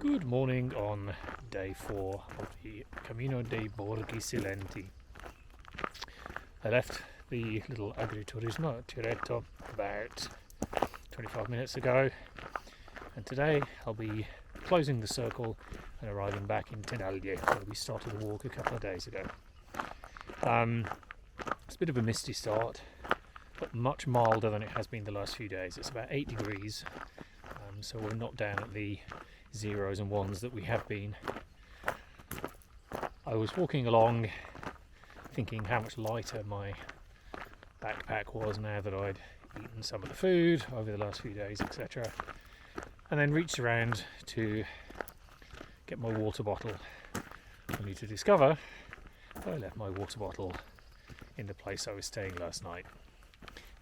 Good morning on day 4 of the Cammino Dei Borghi Silenti. I left the little agriturismo at Cerreto about 25 minutes ago, and today I'll be closing the circle and arriving back in Tenaglie, where we started the walk a couple of days ago. It's a bit of a misty start, but much milder than it has been the last few days. It's about 8 degrees, so we're not down at the zeros and ones that we have been. I was walking along thinking how much lighter my backpack was now that I'd eaten some of the food over the last few days, etc. And then reached around to get my water bottle, only to discover I left my water bottle in the place I was staying last night.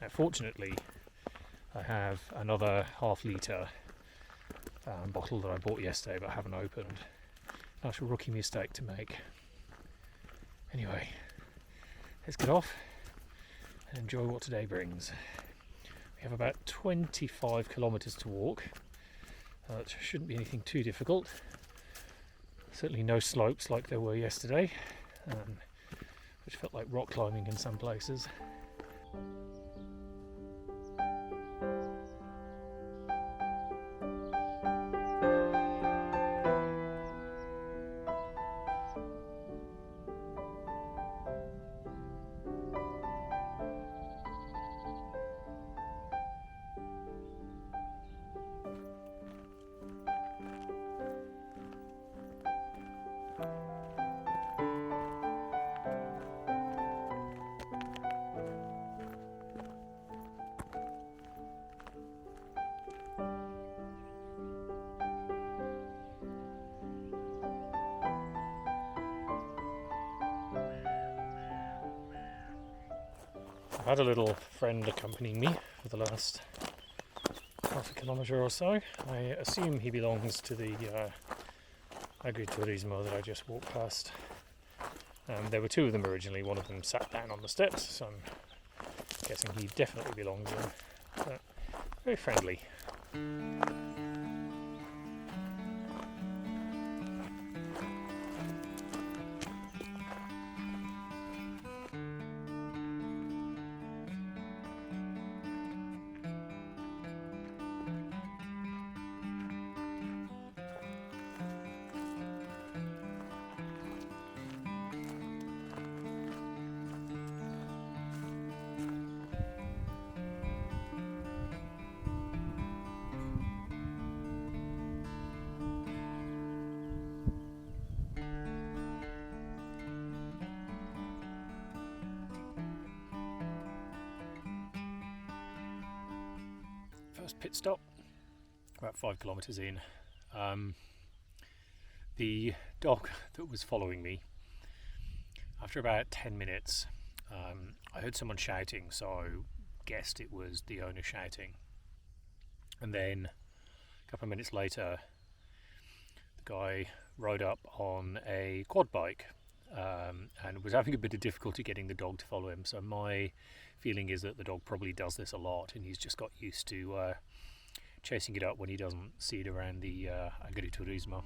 Now fortunately I have another half-litre bottle that I bought yesterday but haven't opened. That's a rookie mistake to make. Anyway, let's get off and enjoy what today brings. We have about 25 kilometres to walk. It shouldn't be anything too difficult. Certainly no slopes like there were yesterday, which felt like rock climbing in some places. I've had a little friend accompanying me for the last half a kilometre or so. I assume he belongs to the agriturismo that I just walked past. There were two of them originally. One of them sat down on the steps, so I'm guessing he definitely belongs in. But very friendly. First pit stop, about 5 kilometres in. The dog that was following me, after about 10 minutes, I heard someone shouting, so I guessed it was the owner shouting. And then a couple of minutes later, the guy rode up on a quad bike and was having a bit of difficulty getting the dog to follow him. So my feeling is that the dog probably does this a lot and he's just got used to chasing it up when he doesn't see it around the agriturismo.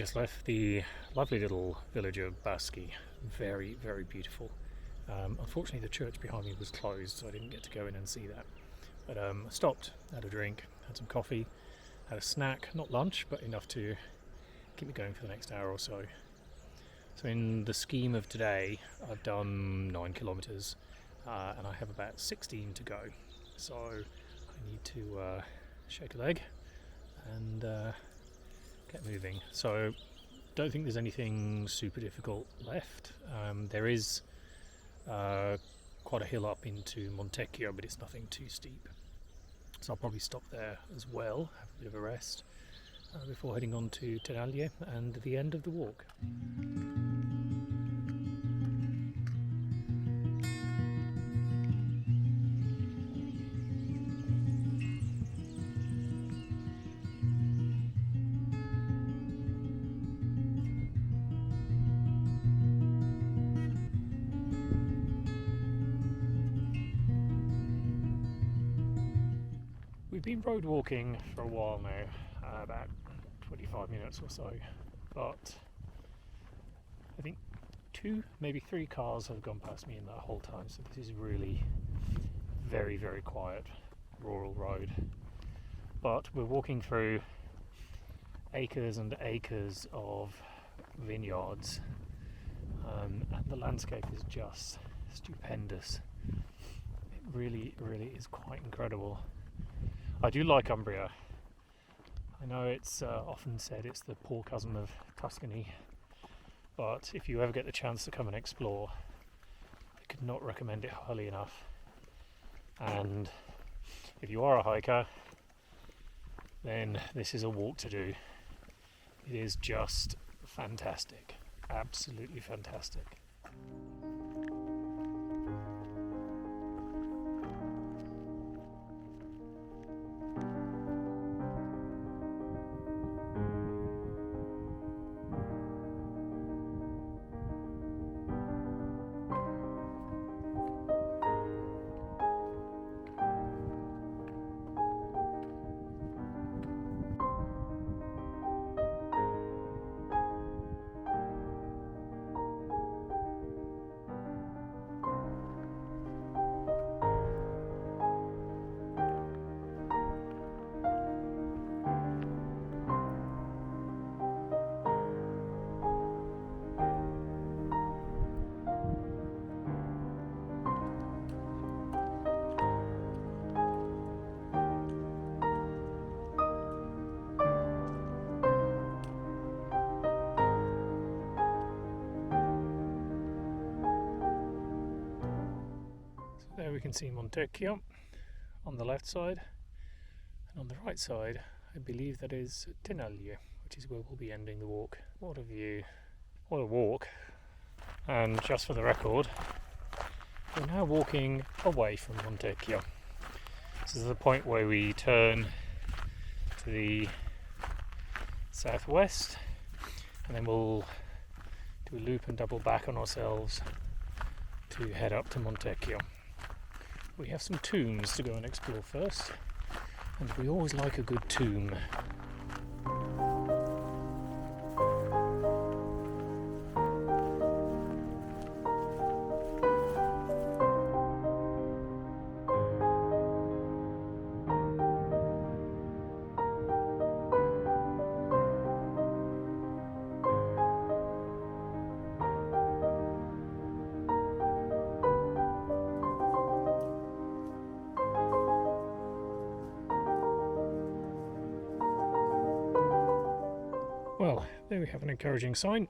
Just left the lovely little village of Baschi. Very, very beautiful. Unfortunately, the church behind me was closed, so I didn't get to go in and see that. But I stopped, had a drink, had some coffee, had a snack, not lunch, but enough to keep me going for the next hour or so. So in the scheme of today, I've done 9 kilometres and I have about 16 to go. So I need to shake a leg and get moving. So don't think there's anything super difficult left. There is quite a hill up into Montecchio, but it's nothing too steep. So I'll probably stop there as well, have a bit of a rest before heading on to Tenaglie and the end of the walk. We've been road walking for a while now, about 25 minutes or so, but I think 2, maybe 3 cars have gone past me in that whole time, so this is really very, very quiet rural road. But we're walking through acres and acres of vineyards, and the landscape is just stupendous. It really, really is quite incredible. I do like Umbria. I know it's often said it's the poor cousin of Tuscany, but if you ever get the chance to come and explore, I could not recommend it highly enough. And if you are a hiker, then this is a walk to do. It is just fantastic, absolutely fantastic. There we can see Montecchio on the left side, and on the right side I believe that is Tenaglie, which is where we'll be ending the walk. What a view, what a walk. And just for the record, we're now walking away from Montecchio. This is the point where we turn to the southwest, and then we'll do a loop and double back on ourselves to head up to Montecchio. We have some tombs to go and explore first, and we always like a good tomb. Well, there we have an encouraging sign.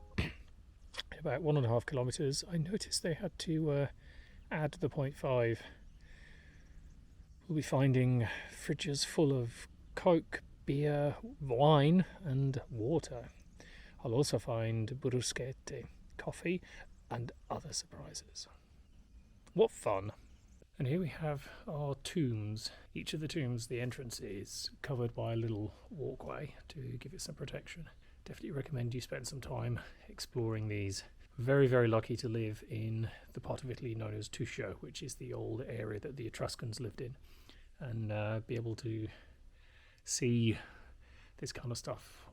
About 1.5 kilometres. I noticed they had to add the 0.5. We'll be finding fridges full of Coke, beer, wine and water. I'll also find bruschette, coffee and other surprises. What fun! And here we have our tombs. Each of the tombs, the entrance is covered by a little walkway to give it some protection. Definitely recommend you spend some time exploring these. Very, very lucky to live in the part of Italy known as Tuscia, which is the old area that the Etruscans lived in, and be able to see this kind of stuff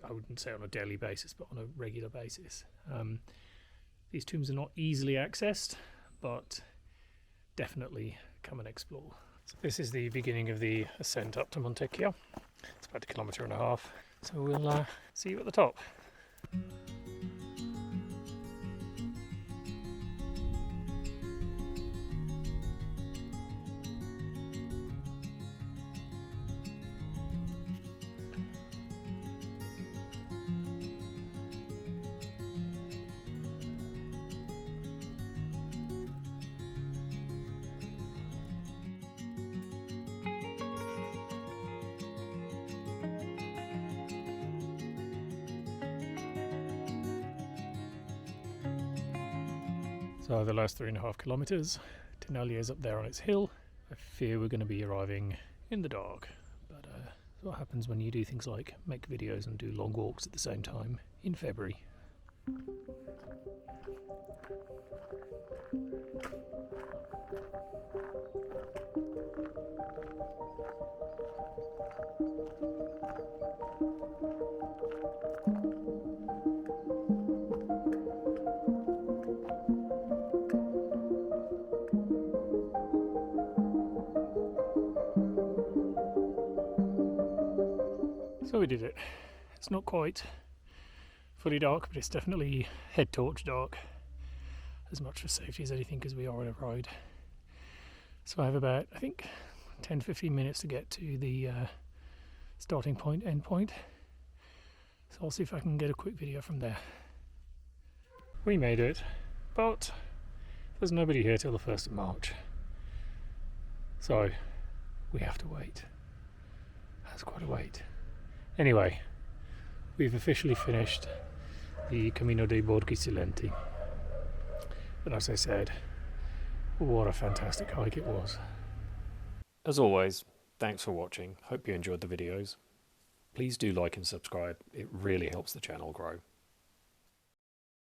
I wouldn't say on a daily basis, but on a regular basis. These tombs are not easily accessed, but definitely come and explore. So this is the beginning of the ascent up to Montecchio. It's about 1.5 kilometres, so we'll see you at the top. So the last 3.5 kilometres, Tenaglie is up there on its hill. I fear we're going to be arriving in the dark, but that's what happens when you do things like make videos and do long walks at the same time in February. So we did it. It's not quite fully dark, but it's definitely head torch dark, as much for safety as anything, because we are on a ride. So I have about, I think, 10-15 minutes to get to the starting point, end point. So I'll see if I can get a quick video from there. We made it, but there's nobody here till the 1st of March. So we have to wait. That's quite a wait. Anyway, we've officially finished the Cammino Dei Borghi Silenti. And as I said, what a fantastic hike it was. As always, thanks for watching. Hope you enjoyed the videos. Please do like and subscribe. It really helps the channel grow.